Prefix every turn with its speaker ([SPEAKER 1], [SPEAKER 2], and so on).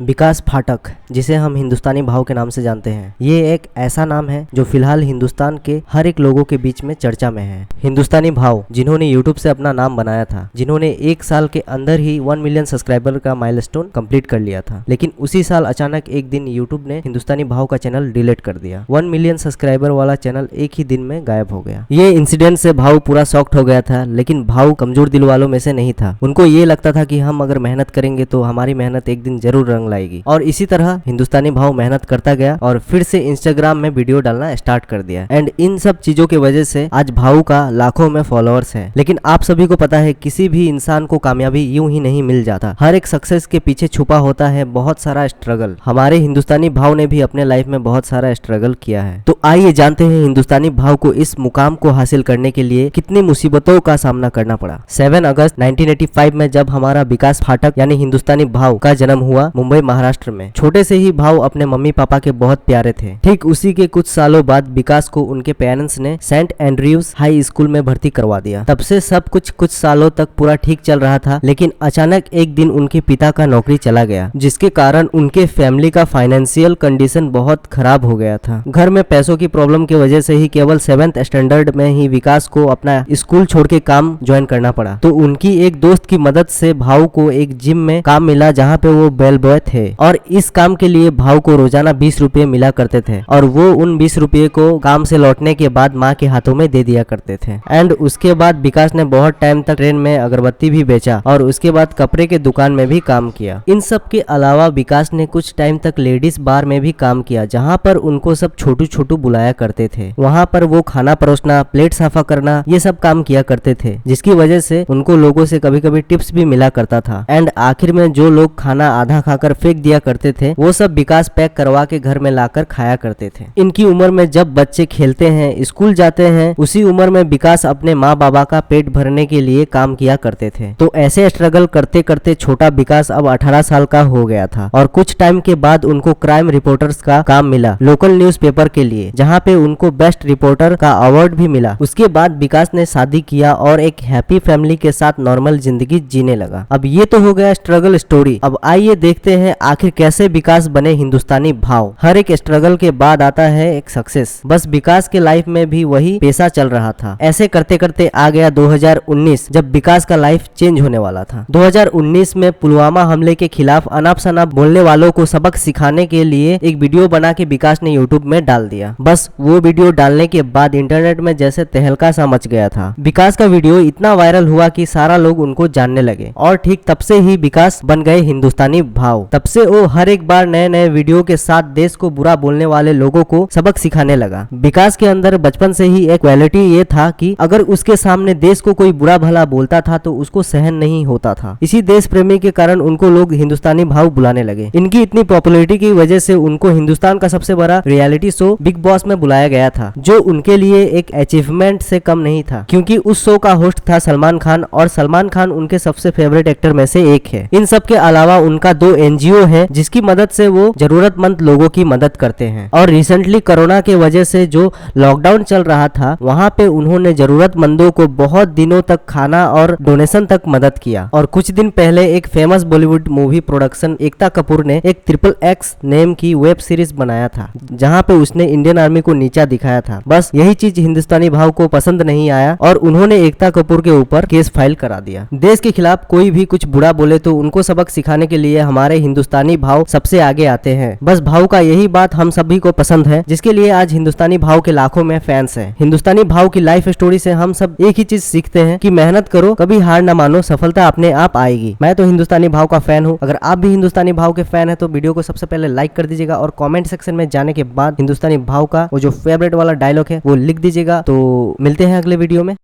[SPEAKER 1] विकास फाटक, जिसे हम हिंदुस्तानी भाव के नाम से जानते हैं, ये एक ऐसा नाम है जो फिलहाल हिंदुस्तान के हर एक लोगों के बीच में चर्चा में है। हिंदुस्तानी भाव जिन्होंने यूट्यूब से अपना नाम बनाया था, जिन्होंने एक साल के अंदर ही 1 मिलियन सब्सक्राइबर का माइलस्टोन कंप्लीट कर लिया था, लेकिन उसी साल अचानक एक दिन यूट्यूब ने हिंदुस्तानी भाव का चैनल डिलीट कर दिया। 1 मिलियन सब्सक्राइबर वाला चैनल एक ही दिन में गायब हो गया। ये इंसिडेंट से भाव पूरा शॉक्ड हो गया था, लेकिन भाव कमजोर दिल वालों में से नहीं था। उनको ये लगता था कि हम अगर मेहनत करेंगे तो हमारी मेहनत एक दिन जरूर रंग लाएगी। और इसी तरह हिंदुस्तानी भाव मेहनत करता गया और फिर से इंस्टाग्राम में वीडियो डालना स्टार्ट कर दिया। एंड इन सब चीजों की वजह से आज भाव का लाखों में फॉलोअर्स हैं। लेकिन आप सभी को पता है, किसी भी इंसान को कामयाबी यूं ही नहीं मिल जाता। हर एक सक्सेस के पीछे छुपा होता है बहुत सारा स्ट्रगल। हमारे हिंदुस्तानी भाव ने भी अपने लाइफ में बहुत सारा स्ट्रगल किया है। तो आइए जानते हैं हिंदुस्तानी भाव को इस मुकाम को हासिल करने के लिए कितनी मुसीबतों का सामना करना पड़ा। 7 अगस्त 1985 में जब हमारा विकास फाटक यानी हिंदुस्तानी भाव का जन्म हुआ मुंबई महाराष्ट्र में। छोटे से ही भाव अपने मम्मी पापा के बहुत प्यारे थे। ठीक उसी के कुछ सालों बाद विकास को उनके पेरेंट्स ने सेंट एंड्रयूज हाई स्कूल में भर्ती करवा दिया। तब से सब कुछ सालों तक पूरा ठीक चल रहा था, लेकिन अचानक एक दिन उनके पिता का नौकरी चला गया, जिसके कारण उनके फैमिली का फाइनेंशियल कंडीशन बहुत खराब हो गया था। घर में पैसों की प्रॉब्लम की वजह से ही केवल 7th स्टैंडर्ड में ही विकास को अपना स्कूल छोड़ के काम ज्वाइन करना पड़ा। तो उनकी एक दोस्त की मदद से भाव को एक जिम में काम मिला, जहाँ पे वो बेल बॉय थे। और इस काम के लिए भाव को रोजाना 20 रुपए मिला करते थे, और वो उन 20 रुपए को काम से लौटने के बाद माँ के हाथों में दे दिया करते थे। एंड उसके बाद विकास ने बहुत टाइम तक ट्रेन में अगरबत्ती भी बेचा और उसके बाद कपड़े के दुकान में भी काम किया। इन सब के अलावा विकास ने कुछ टाइम तक लेडीज बार में भी काम किया, जहाँ पर उनको सब छोटू छोटू बुलाया करते थे। वहाँ पर वो खाना परोसना, प्लेट साफा करना, ये सब काम किया करते थे, जिसकी वजह से उनको लोगों से कभी कभी टिप्स भी मिला करता था। एंड आखिर में जो लोग खाना आधा खाकर फेंक दिया करते थे, वो सब विकास पैक करवा के घर में लाकर खाया करते थे। इनकी उम्र में जब बच्चे खेलते हैं, स्कूल जाते हैं, उसी उम्र में विकास अपने माँ बाबा का पेट भरने के लिए काम किया करते थे। तो ऐसे स्ट्रगल करते करते छोटा विकास अब 18 साल का हो गया था, और कुछ टाइम के बाद उनको क्राइम रिपोर्टर्स का काम मिला लोकल न्यूज़पेपर के लिए, जहाँ पे उनको बेस्ट रिपोर्टर का अवार्ड भी मिला। उसके बाद विकास ने शादी किया और एक हैप्पी फैमिली के साथ नॉर्मल जिंदगी जीने लगा। अब ये तो हो गया स्ट्रगल स्टोरी। अब आइए देखते हैं आखिर कैसे विकास बने हिंदुस्तानी भाव। हर एक स्ट्रगल के बाद आता है एक सक्सेस। बस विकास के लाइफ में भी वही पेशा चल रहा था। ऐसे करते करते आ गया 2019, जब विकास का लाइफ चेंज होने वाला था। 2019 में पुलवामा हमले के खिलाफ अनाप शनाप बोलने वालों को सबक सिखाने के लिए एक वीडियो बना के विकास ने यूट्यूब में डाल दिया। बस वो वीडियो डालने के बाद इंटरनेट में जैसे तहलका सा मच गया था। विकास का वीडियो इतना वायरल हुआ कि सारा लोग उनको जानने लगे, और ठीक तब से ही विकास बन गए हिंदुस्तानी भाव। तब से वो हर एक बार नए नए वीडियो के साथ देश को बुरा बोलने वाले लोगों को सबक सिखाने लगा। विकास के अंदर बचपन से ही एक क्वालिटी ये था कि अगर उसके सामने देश को कोई बुरा भला बोलता था तो उसको सहन नहीं होता था। इसी देश प्रेमी के कारण उनको लोग हिंदुस्तानी भाव बुलाने लगे। इनकी इतनी पॉपुलैरिटी की वजह से उनको हिंदुस्तान का सबसे बड़ा रियलिटी शो बिग बॉस में बुलाया गया था, जो उनके लिए एक अचीवमेंट से कम नहीं था, क्योंकि उस शो का होस्ट था सलमान खान, और सलमान खान उनके सबसे फेवरेट एक्टर में से एक है। इन सब के अलावा उनका 2 NGO है, जिसकी मदद से वो जरूरतमंद लोगों की मदद करते हैं। और रिसेंटली कोरोना के वजह से जो लॉकडाउन चल रहा था, वहाँ पे उन्होंने जरूरतमंदों को बहुत दिनों तक खाना और डोनेशन तक मदद किया। और कुछ दिन पहले एक famous Bollywood movie production Ekta Kapoor ने एक XXX नेम की वेब सीरीज बनाया था, जहाँ पे उसने इंडियन आर्मी को नीचा दिखाया था। बस यही चीज हिंदुस्तानी भाव को पसंद नहीं आया और उन्होंने एकता कपूर के ऊपर केस फाइल करा दिया। देश के खिलाफ कोई भी कुछ बुरा बोले तो उनको सबक सिखाने के लिए हमारे हिंदुस्तानी भाव सबसे आगे आते हैं। बस भाव का यही बात हम सभी को पसंद है, जिसके लिए आज हिंदुस्तानी भाव के लाखों में फैंस हैं। हिंदुस्तानी भाव की लाइफ स्टोरी से हम सब एक ही चीज सीखते हैं कि मेहनत करो, कभी हार न मानो, सफलता अपने आप आएगी। मैं तो हिंदुस्तानी भाव का फैन हूँ। अगर आप भी हिंदुस्तानी भाव के फैन है तो वीडियो को सबसे पहले लाइक कर दीजिएगा, और कमेंट सेक्शन में जाने के बाद हिंदुस्तानी भाव का वो जो फेवरेट वाला डायलॉग है वो लिख दीजिएगा। तो मिलते हैं अगले वीडियो में।